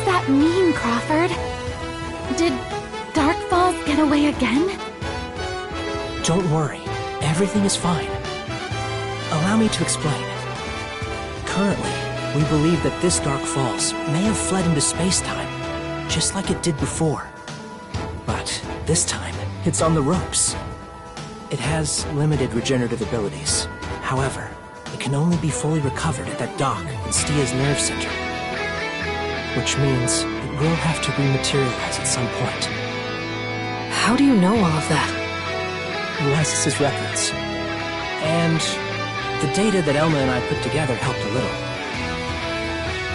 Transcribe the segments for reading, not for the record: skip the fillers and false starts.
that mean, Crawford? Did Dark Falls get away again? Don't worry, everything is fine. Allow me to explain. Currently, we believe that this Dark Falls may have fled into space-time, just like it did before. But this time, it's on the ropes. It has limited regenerative abilities. However, it can only be fully recovered at that dock in Stia's nerve center. Which means it will have to rematerialize at some point. How do you know all of that? Lysis's records. And the data that Elma and I put together helped a little.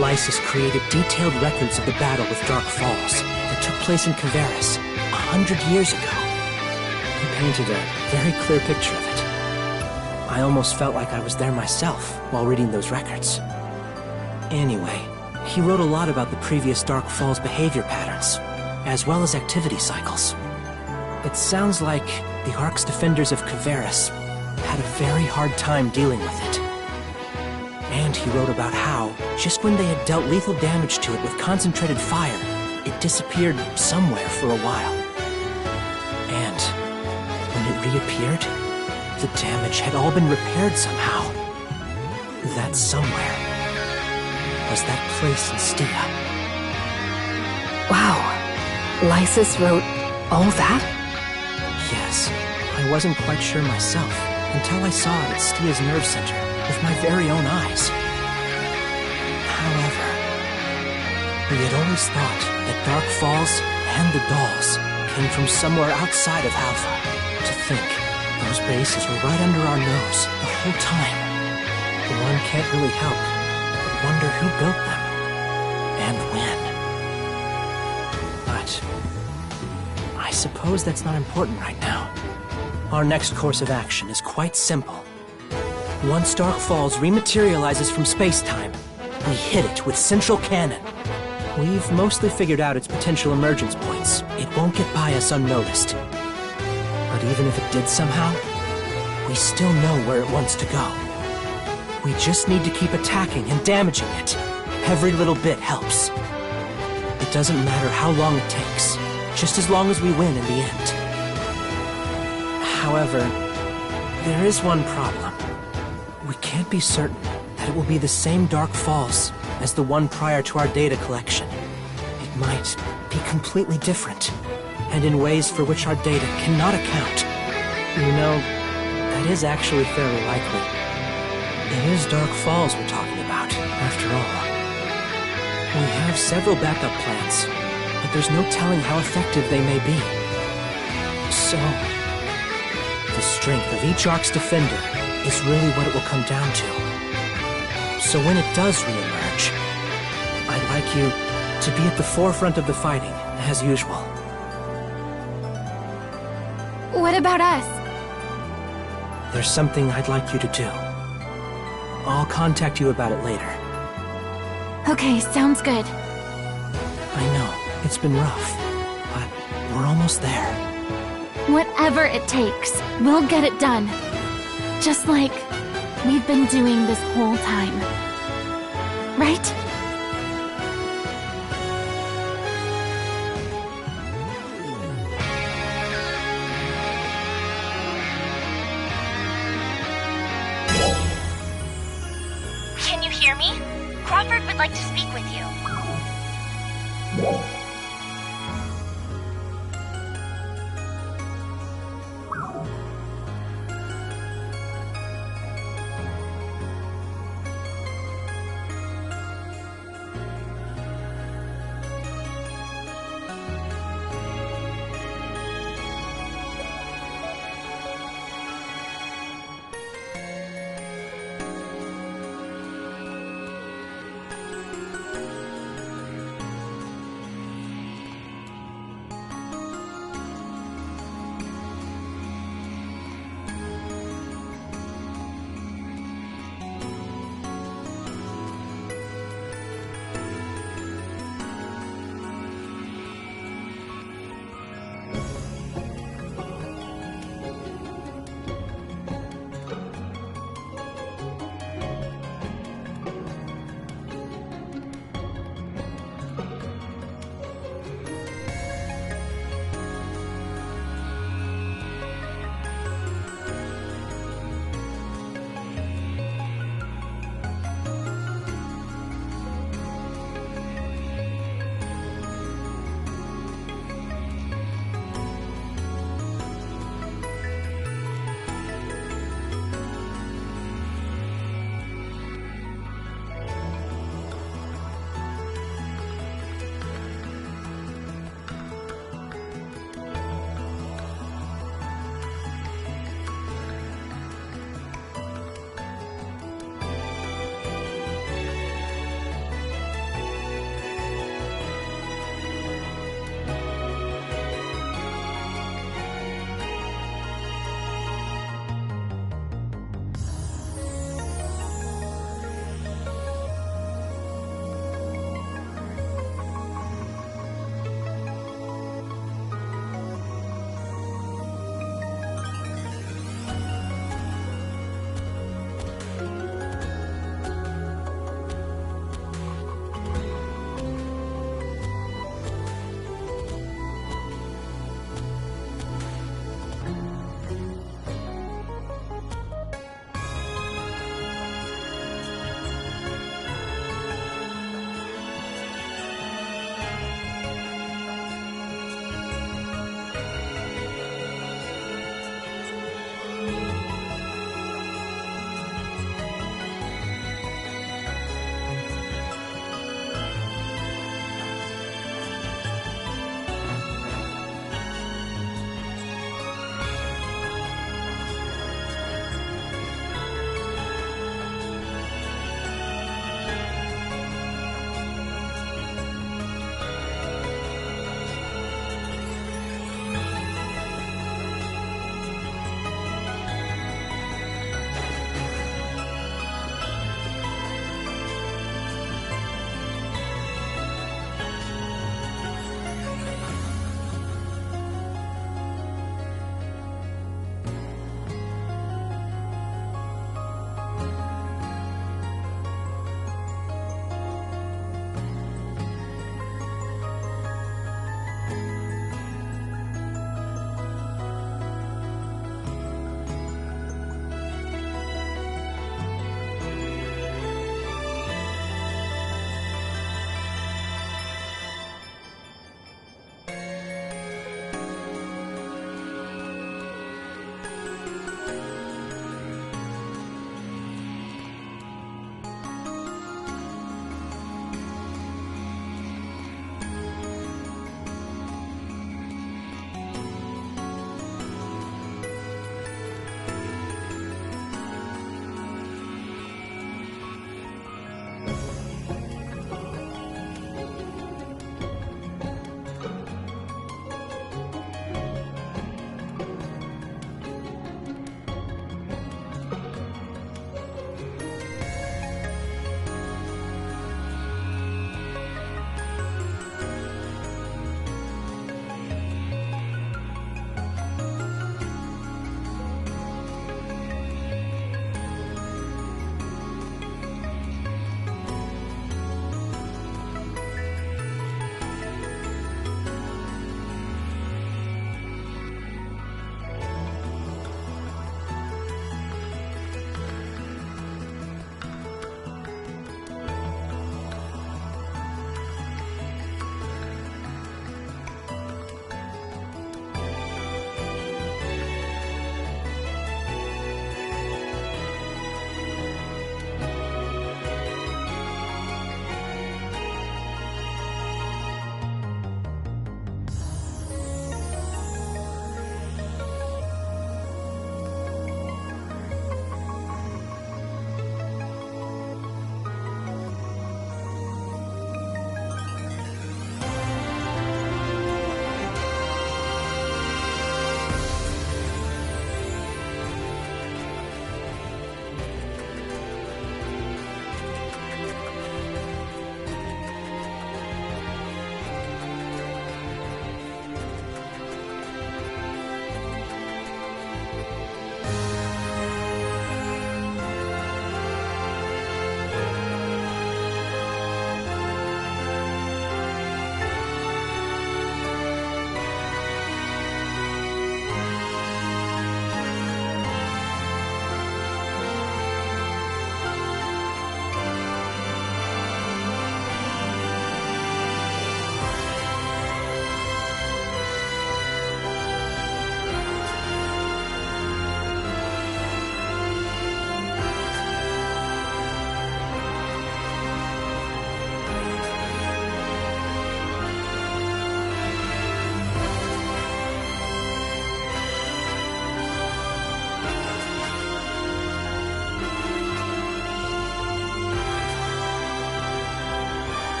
Lysis created detailed records of the battle with Dark Falls that took place in Kvaris 100 years ago. He painted a very clear picture of it. I almost felt like I was there myself while reading those records. Anyway, he wrote a lot about the previous Dark Falls behavior patterns, as well as activity cycles. It sounds like the Ark's defenders of Kvaris had a very hard time dealing with it. And he wrote about how, just when they had dealt lethal damage to it with concentrated fire, it disappeared somewhere for a while. And when it reappeared, the damage had all been repaired somehow. That somewhere was that place in Stia. Wow. Lysis wrote all that? Yes, I wasn't quite sure myself until I saw it at Stia's nerve center with my very own eyes. However, we had always thought that Dark Falls and the dolls came from somewhere outside of Alpha. To think those bases were right under our nose the whole time. One can't really help but wonder who built them and when. But I suppose that's not important right now. Our next course of action is quite simple. Once Dark Falls rematerializes from space-time, we hit it with Central Cannon. We've mostly figured out its potential emergence points. It won't get by us unnoticed. But even if it did somehow, we still know where it wants to go. We just need to keep attacking and damaging it. Every little bit helps. It doesn't matter how long it takes, just as long as we win in the end. However, there is one problem. We can't be certain that it will be the same Dark Falls as the one prior to our data collection. It might be completely different, and in ways for which our data cannot account. You know, that is actually fairly likely. It is Dark Falls we're talking about, after all. We have several backup plans, but there's no telling how effective they may be. So, the strength of each Ark's defender is really what it will come down to. So when it does reemerge, I'd like you to be at the forefront of the fighting, as usual. What about us? There's something I'd like you to do. I'll contact you about it later. Okay, sounds good. I know, it's been rough, but we're almost there. Whatever it takes, we'll get it done. Just like we've been doing this whole time. Right? Can you hear me? Crawford would like to speak with you.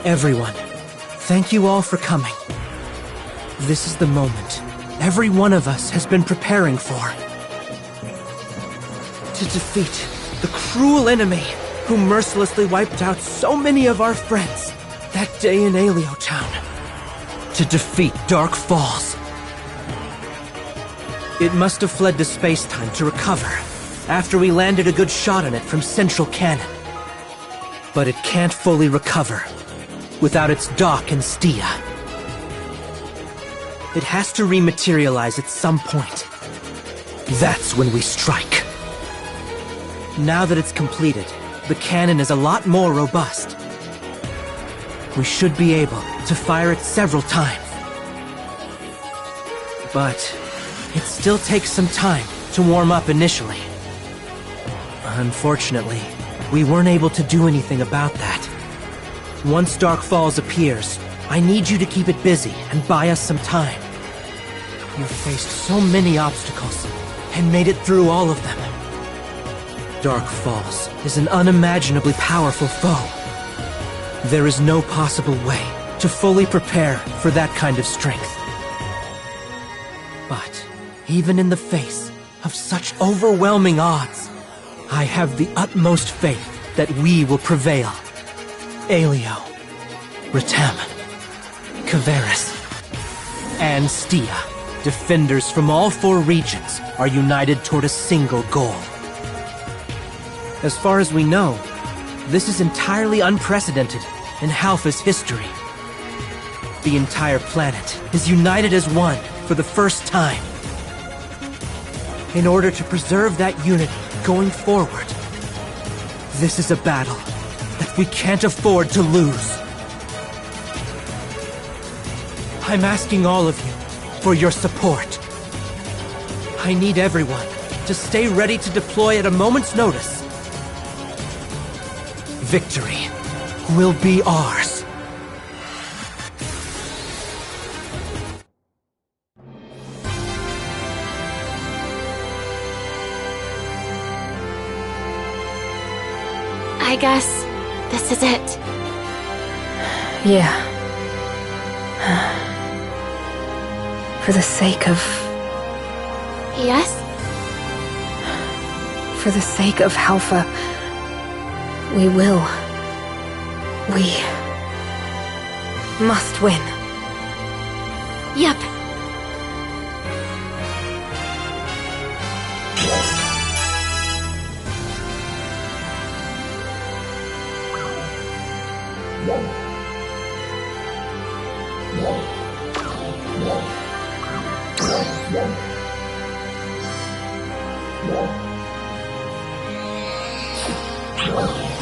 Everyone, thank you all for coming. This is the moment every one of us has been preparing for. To defeat the cruel enemy who mercilessly wiped out so many of our friends that day in Aelio Town. To defeat Dark Falls. It must have fled to space-time to recover after we landed a good shot on it from Central Cannon. But it can't fully recover without its dock in Stia. It has to rematerialize at some point. That's when we strike. Now that it's completed, the cannon is a lot more robust. We should be able to fire it several times. But it still takes some time to warm up initially. Unfortunately, we weren't able to do anything about that. Once Dark Falls appears, I need you to keep it busy and buy us some time. You've faced so many obstacles and made it through all of them. Dark Falls is an unimaginably powerful foe. There is no possible way to fully prepare for that kind of strength. But even in the face of such overwhelming odds, I have the utmost faith that we will prevail. Aelio, Retem, Kvaris, and Stia, defenders from all 4 regions, are united toward a single goal. As far as we know, this is entirely unprecedented in Halpha's history. The entire planet is united as one for the first time. In order to preserve that unity going forward, this is a battle that we can't afford to lose. I'm asking all of you for your support. I need everyone to stay ready to deploy at a moment's notice. Victory will be ours. I guess this is it. Yeah. For the sake of... Yes? For the sake of Halpha, we will. We must win. Yep. What?